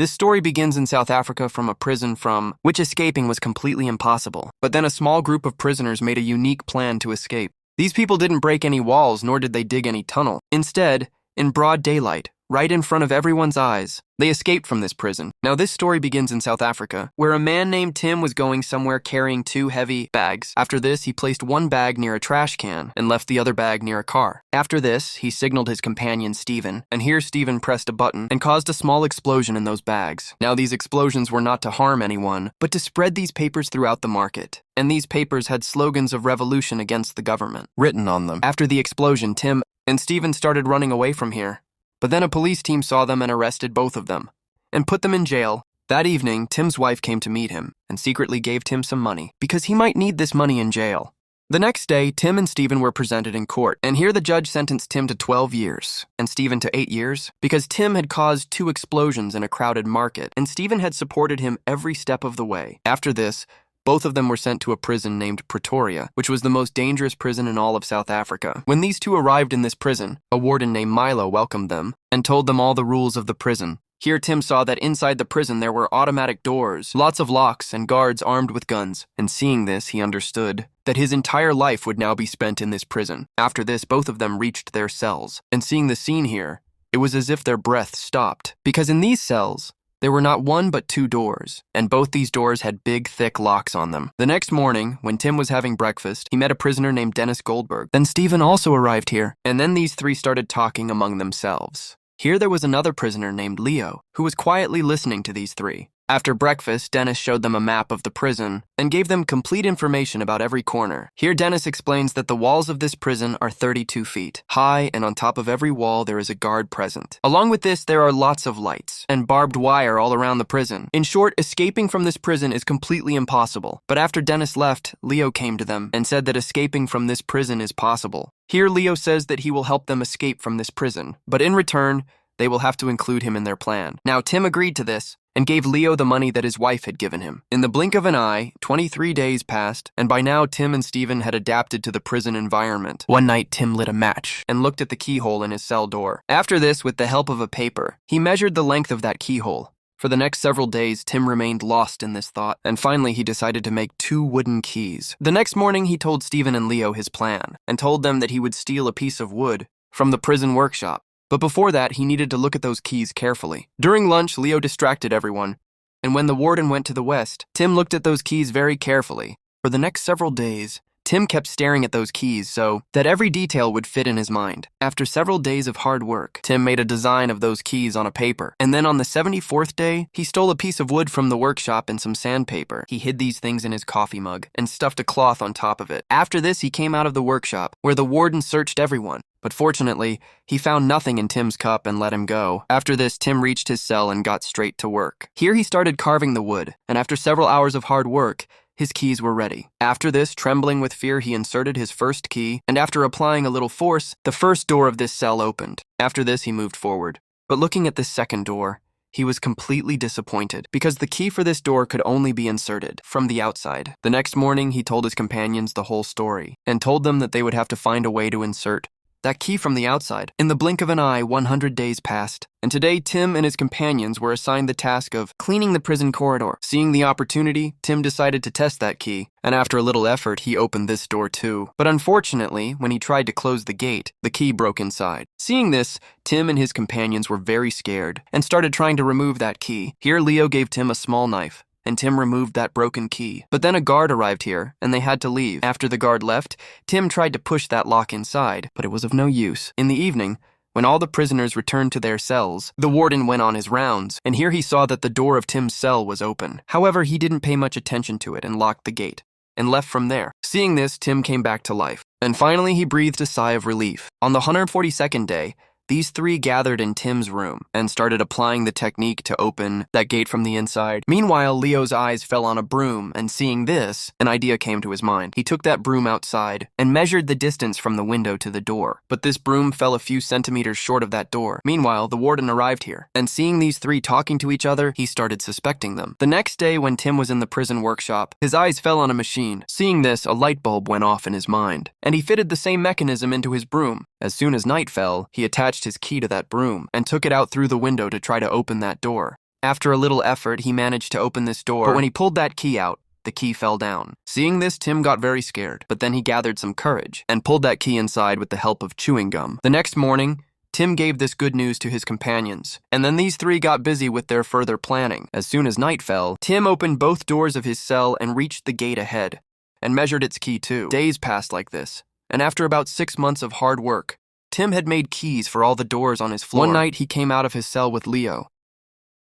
This story begins in South Africa from a prison from which escaping was completely impossible. But then a small group of prisoners made a unique plan to escape. These people didn't break any walls, nor did they dig any tunnel. Instead, in broad daylight, right in front of everyone's eyes, they escaped from this prison. Now, this story begins in South Africa, where a man named Tim was going somewhere carrying 2 heavy bags. After this, he placed one bag near a trash can and left the other bag near a car. After this, he signaled his companion Stephen, and here Stephen pressed a button and caused a small explosion in those bags. Now, these explosions were not to harm anyone, but to spread these papers throughout the market. And these papers had slogans of revolution against the government written on them. After the explosion, Tim and Stephen started running away from here. But then a police team saw them and arrested both of them and put them in jail. That evening, Tim's wife came to meet him and secretly gave Tim some money because he might need this money in jail. The next day, Tim and Stephen were presented in court, and here the judge sentenced Tim to 12 years and Stephen to 8 years because Tim had caused 2 explosions in a crowded market and Stephen had supported him every step of the way. After this, both of them were sent to a prison named Pretoria, which was the most dangerous prison in all of South Africa. When these 2 arrived in this prison, a warden named Milo welcomed them and told them all the rules of the prison. Here Tim saw that inside the prison there were automatic doors, lots of locks, and guards armed with guns. And seeing this, he understood that his entire life would now be spent in this prison. After this, both of them reached their cells. And seeing the scene here, it was as if their breath stopped. Because in these cells, there were not 1 but 2 doors, and both these doors had big, thick locks on them. The next morning, when Tim was having breakfast, he met a prisoner named Dennis Goldberg. Then Stephen also arrived here, and then these 3 started talking among themselves. Here there was another prisoner named Leo, who was quietly listening to these 3. After breakfast, Dennis showed them a map of the prison and gave them complete information about every corner. Here Dennis explains that the walls of this prison are 32 feet high, and on top of every wall there is a guard present. Along with this, there are lots of lights and barbed wire all around the prison. In short, escaping from this prison is completely impossible. But after Dennis left, Leo came to them and said that escaping from this prison is possible. Here Leo says that he will help them escape from this prison, but in return, they will have to include him in their plan. Now, Tim agreed to this and gave Leo the money that his wife had given him. In the blink of an eye, 23 days passed, and by now Tim and Stephen had adapted to the prison environment. One night, Tim lit a match and looked at the keyhole in his cell door. After this, with the help of a paper, he measured the length of that keyhole. For the next several days, Tim remained lost in this thought, and finally he decided to make 2 wooden keys. The next morning, he told Stephen and Leo his plan, and told them that he would steal a piece of wood from the prison workshop. But before that, he needed to look at those keys carefully. During lunch, Leo distracted everyone, and when the warden went to the west, Tim looked at those keys very carefully. For the next several days, Tim kept staring at those keys so that every detail would fit in his mind. After several days of hard work, Tim made a design of those keys on a paper. And then on the 74th day, he stole a piece of wood from the workshop and some sandpaper. He hid these things in his coffee mug and stuffed a cloth on top of it. After this, he came out of the workshop, where the warden searched everyone. But fortunately, he found nothing in Tim's cup and let him go. After this, Tim reached his cell and got straight to work. Here he started carving the wood, and after several hours of hard work, his keys were ready. After this, trembling with fear, he inserted his first key, and after applying a little force, the first door of this cell opened. After this, he moved forward. But looking at this second door, he was completely disappointed because the key for this door could only be inserted from the outside. The next morning, he told his companions the whole story and told them that they would have to find a way to insert that key from the outside. In the blink of an eye, 100 days passed, and today Tim and his companions were assigned the task of cleaning the prison corridor. Seeing the opportunity, Tim decided to test that key, and after a little effort, he opened this door too. But unfortunately, when he tried to close the gate, the key broke inside. Seeing this, Tim and his companions were very scared and started trying to remove that key. Here, Leo gave Tim a small knife, and Tim removed that broken key. But then a guard arrived here, and they had to leave. After the guard left, Tim tried to push that lock inside, but it was of no use. In the evening, when all the prisoners returned to their cells, the warden went on his rounds, and here he saw that the door of Tim's cell was open. However, he didn't pay much attention to it and locked the gate, and left from there. Seeing this, Tim came back to life, and finally he breathed a sigh of relief. On the 142nd day, these 3 gathered in Tim's room and started applying the technique to open that gate from the inside. Meanwhile, Leo's eyes fell on a broom, and seeing this, an idea came to his mind. He took that broom outside and measured the distance from the window to the door. But this broom fell a few centimeters short of that door. Meanwhile, the warden arrived here, and seeing these 3 talking to each other, he started suspecting them. The next day, when Tim was in the prison workshop, his eyes fell on a machine. Seeing this, a light bulb went off in his mind, and he fitted the same mechanism into his broom. As soon as night fell, he attached his key to that broom and took it out through the window to try to open that door. After a little effort, he managed to open this door, but when he pulled that key out, the key fell down. Seeing this, Tim got very scared, but then he gathered some courage and pulled that key inside with the help of chewing gum. The next morning, Tim gave this good news to his companions, and then these three got busy with their further planning. As soon as night fell, Tim opened both doors of his cell and reached the gate ahead, and measured its key too. Days passed like this, and after about 6 months of hard work, Tim had made keys for all the doors on his floor. One night, he came out of his cell with Leo,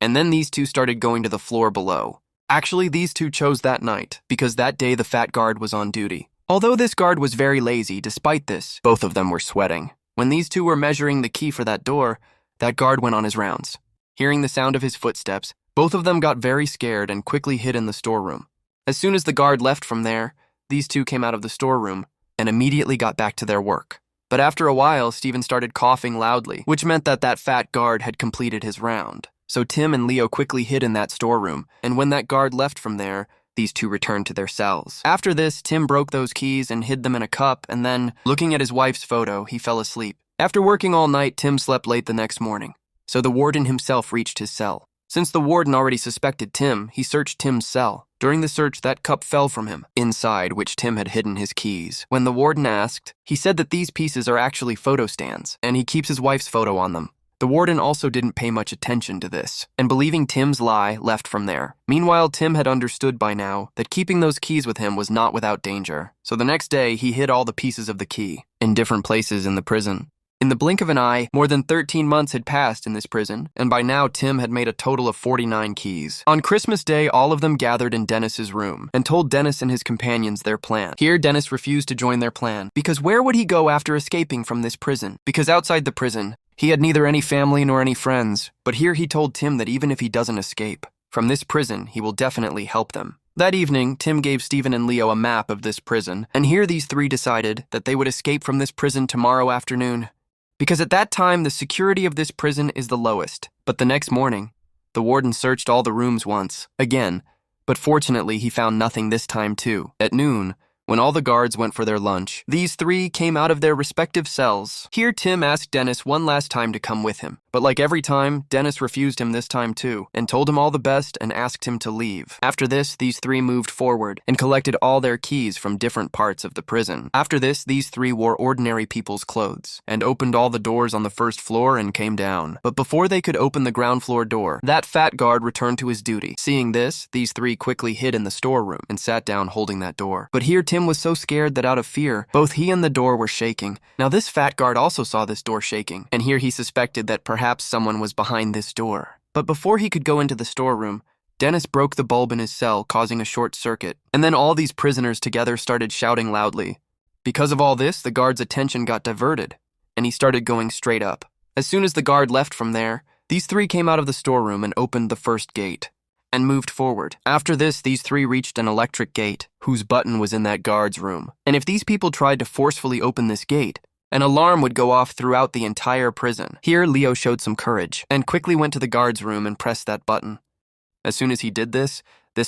and then these two started going to the floor below. Actually, these two chose that night, because that day the fat guard was on duty. Although this guard was very lazy, despite this, both of them were sweating. When these two were measuring the key for that door, that guard went on his rounds. Hearing the sound of his footsteps, both of them got very scared and quickly hid in the storeroom. As soon as the guard left from there, these two came out of the storeroom and immediately got back to their work. But after a while, Steven started coughing loudly, which meant that that fat guard had completed his round. So Tim and Leo quickly hid in that storeroom, and when that guard left from there, these two returned to their cells. After this, Tim broke those keys and hid them in a cup, and then, looking at his wife's photo, he fell asleep. After working all night, Tim slept late the next morning, so the warden himself reached his cell. Since the warden already suspected Tim, he searched Tim's cell. During the search, that cup fell from him, inside which Tim had hidden his keys. When the warden asked, he said that these pieces are actually photo stands, and he keeps his wife's photo on them. The warden also didn't pay much attention to this, and believing Tim's lie, left from there. Meanwhile, Tim had understood by now that keeping those keys with him was not without danger. So the next day, he hid all the pieces of the key in different places in the prison. In the blink of an eye, more than 13 months had passed in this prison, and by now Tim had made a total of 49 keys. On Christmas Day, all of them gathered in Dennis's room and told Dennis and his companions their plan. Here, Dennis refused to join their plan, because where would he go after escaping from this prison? Because outside the prison, he had neither any family nor any friends, but here he told Tim that even if he doesn't escape from this prison, he will definitely help them. That evening, Tim gave Steven and Leo a map of this prison, and here these three decided that they would escape from this prison tomorrow afternoon, because at that time, the security of this prison is the lowest. But the next morning, the warden searched all the rooms once, again, but fortunately he found nothing this time too. At noon, when all the guards went for their lunch, these three came out of their respective cells. Here, Tim asked Dennis one last time to come with him. But like every time, Dennis refused him this time too, and told him all the best and asked him to leave. After this, these three moved forward and collected all their keys from different parts of the prison. After this, these three wore ordinary people's clothes and opened all the doors on the first floor and came down. But before they could open the ground floor door, that fat guard returned to his duty. Seeing this, these three quickly hid in the storeroom and sat down holding that door. But here, Tim was so scared that out of fear, both he and the door were shaking. Now this fat guard also saw this door shaking, and here he suspected that perhaps someone was behind this door. But before he could go into the storeroom, Dennis broke the bulb in his cell, causing a short circuit, and then all these prisoners together started shouting loudly. Because of all this, the guard's attention got diverted, and he started going straight up. As soon as the guard left from there, these three came out of the storeroom and opened the first gate and moved forward. After this, these three reached an electric gate, whose button was in that guard's room. And if these people tried to forcefully open this gate, an alarm would go off throughout the entire prison. Here, Leo showed some courage and quickly went to the guard's room and pressed that button. As soon as he did this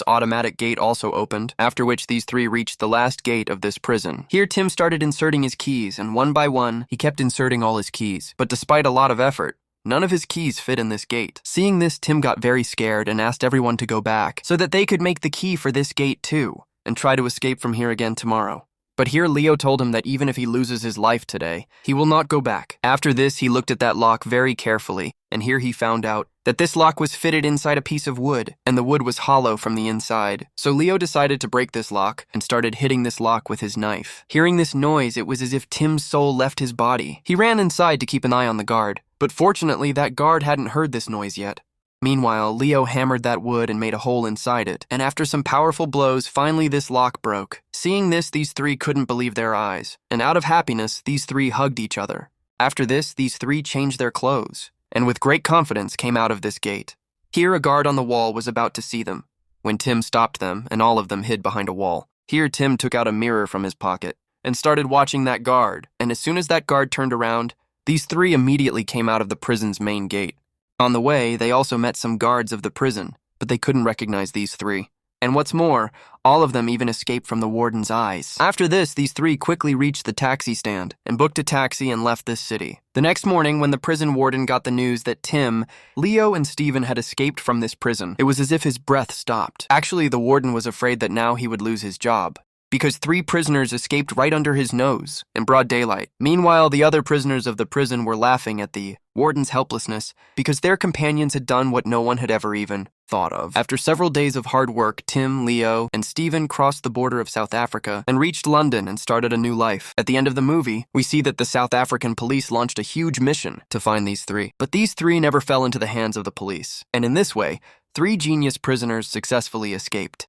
automatic gate also opened, after which these three reached the last gate of this prison. Here, Tim started inserting his keys, and one by one, he kept inserting all his keys. But despite a lot of effort, none of his keys fit in this gate. Seeing this, Tim got very scared and asked everyone to go back so that they could make the key for this gate too and try to escape from here again tomorrow. But here, Leo told him that even if he loses his life today, he will not go back. After this, he looked at that lock very carefully, and here he found out that this lock was fitted inside a piece of wood, and the wood was hollow from the inside. So Leo decided to break this lock and started hitting this lock with his knife. Hearing this noise, it was as if Tim's soul left his body. He ran inside to keep an eye on the guard, but fortunately, that guard hadn't heard this noise yet. Meanwhile, Leo hammered that wood and made a hole inside it, and after some powerful blows, finally this lock broke. Seeing this, these three couldn't believe their eyes, and out of happiness, these three hugged each other. After this, these three changed their clothes, and with great confidence came out of this gate. Here, a guard on the wall was about to see them, when Tim stopped them, and all of them hid behind a wall. Here, Tim took out a mirror from his pocket and started watching that guard, and as soon as that guard turned around, these three immediately came out of the prison's main gate. On the way, they also met some guards of the prison, but they couldn't recognize these three. And what's more, all of them even escaped from the warden's eyes. After this, these three quickly reached the taxi stand and booked a taxi and left this city. The next morning, when the prison warden got the news that Tim, Leo, and Steven had escaped from this prison, it was as if his breath stopped. Actually, the warden was afraid that now he would lose his job, because 3 prisoners escaped right under his nose in broad daylight. Meanwhile, the other prisoners of the prison were laughing at the warden's helplessness because their companions had done what no one had ever even thought of. After several days of hard work, Tim, Leo, and Steven crossed the border of South Africa and reached London and started a new life. At the end of the movie, we see that the South African police launched a huge mission to find these 3. But these 3 never fell into the hands of the police, and in this way, 3 genius prisoners successfully escaped.